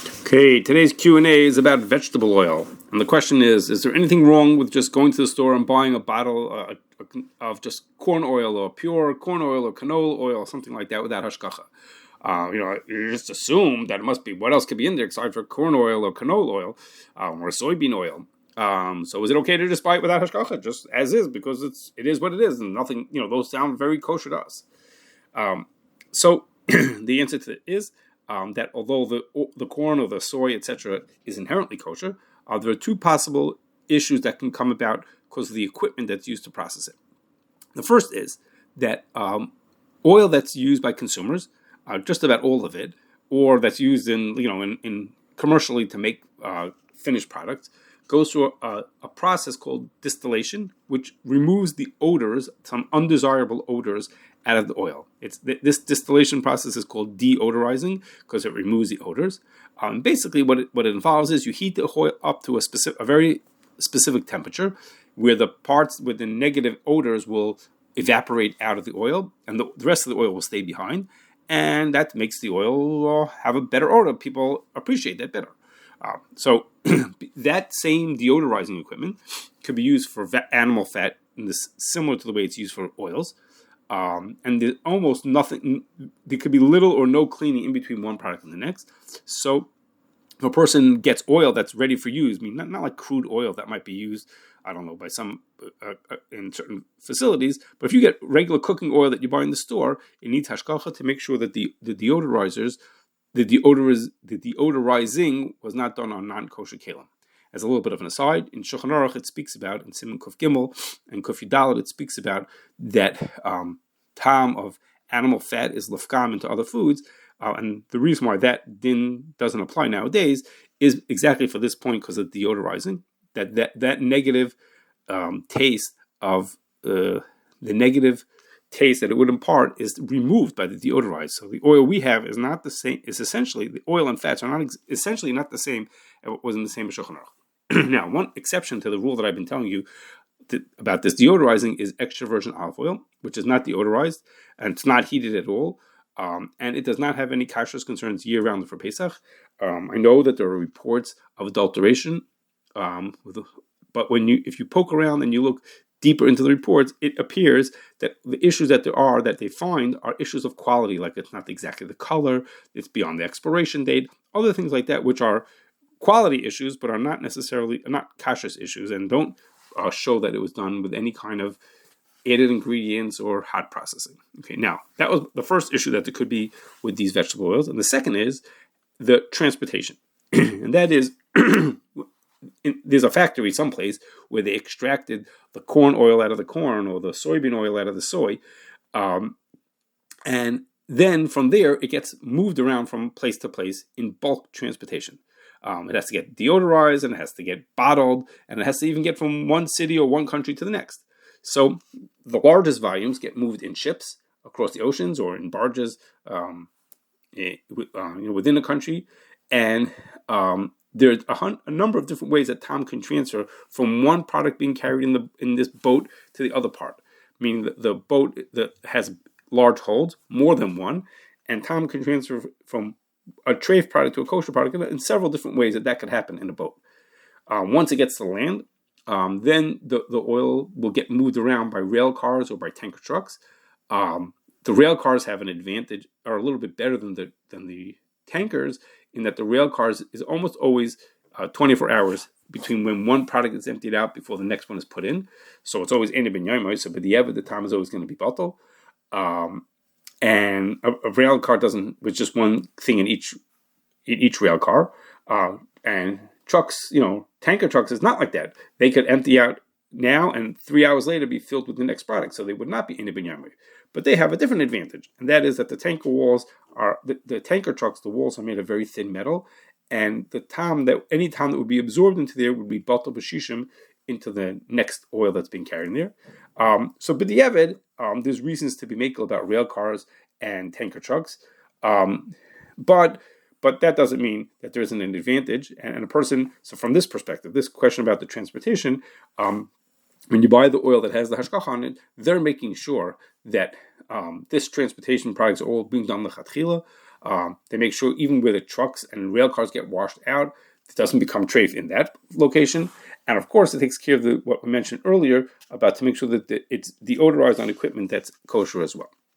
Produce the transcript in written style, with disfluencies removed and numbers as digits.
Okay, today's Q&A is about vegetable oil. And the question is there anything wrong with just going to the store and buying a bottle of just corn oil or pure corn oil or canola oil or something like that without hashgacha? You just assume that it must be, what else could be in there except for corn oil or canola oil or soybean oil? So is it okay to just buy it without hashgacha, just as is, because it is what it is, and nothing, those sound very kosher to us. So the answer to it is that although the corn or the soy, etc., is inherently kosher, there are two possible issues that can come about because of the equipment that's used to process it. The first is that oil that's used by consumers, just about all of it, or that's used in commercially to make finished products, goes through a process called distillation, which removes the odors, some undesirable odors, out of the oil. This distillation process is called deodorizing because it removes the odors. Basically, what it involves is you heat the oil up to a very specific temperature, where the parts with the negative odors will evaporate out of the oil, and the rest of the oil will stay behind, and that makes the oil have a better odor. People appreciate that better. So that same deodorizing equipment could be used for animal fat, similar to the way it's used for oils. And there's almost nothing, there could be little or no cleaning in between one product and the next. So if a person gets oil that's ready for use, I mean, not like crude oil that might be used, I don't know, by some in certain facilities, but if you get regular cooking oil that you buy in the store, it needs hashgacha to make sure that the deodorizing was not done on non-kosher kalim. As a little bit of an aside, in Shulchan Aruch it speaks about, in Siman Kuf Gimel and Kuf Yudalet, it speaks about that tam of animal fat is lefkam into other foods, and the reason why that din doesn't apply nowadays is exactly for this point, because of deodorizing, that negative taste of the negative taste that it would impart is removed by the deodorizer. So the oil we have is not the same. Is essentially, the oil and fats are not essentially not the same as what was in the same Shulchan Aruch. Now, one exception to the rule that I've been telling you about this deodorizing is extra virgin olive oil, which is not deodorized and it's not heated at all, and it does not have any kashrus concerns year round for Pesach. I know that there are reports of adulteration, but if you poke around and you look deeper into the reports, it appears that the issues that they find are issues of quality, like it's not exactly the color, it's beyond the expiration date, other things like that, which are quality issues, but are not necessarily not kashrus issues, and don't show that it was done with any kind of added ingredients or hot processing. Okay, now that was the first issue that there could be with these vegetable oils, and the second is the transportation, and that is. There's a factory someplace where they extracted the corn oil out of the corn or the soybean oil out of the soy, and then from there it gets moved around from place to place in bulk transportation. It has to get deodorized, and it has to get bottled, and it has to even get from one city or one country to the next. So the largest volumes get moved in ships across the oceans or in barges within a country, and there's a number of different ways that Tom can transfer from one product being carried in this boat to the other part, meaning that the boat that has large holds, more than one, and Tom can transfer from a treif product to a kosher product in several different ways that could happen in a boat. Once it gets to land, then the oil will get moved around by rail cars or by tanker trucks. The rail cars have an advantage, are a little bit better than the tankers, in that the rail cars is almost always 24 hours between when one product is emptied out before the next one is put in. So it's always Eni Ben Yomoy, so the time is always going to be batal. And a rail car with just one thing in each rail car. And trucks, tanker trucks is not like that. They could empty out now and 3 hours later be filled with the next product. So they would not be Eni Ben Yomoy. But they have a different advantage, and that is that the tanker walls the tanker trucks. The walls are made of very thin metal, and any time that would be absorbed into there would be batal b'shishim into the next oil that's being carried in there. So b'diavad, there's reasons to be makel about rail cars and tanker trucks, but that doesn't mean that there isn't an advantage. And a person, so from this perspective, this question about the transportation. When you buy the oil that has the hashgacha on it, they're making sure that this transportation products are all being done lechatchila, They make sure even where the trucks and rail cars get washed out, it doesn't become treif in that location. And of course, it takes care of what we mentioned earlier about to make sure that it's deodorized on equipment that's kosher as well.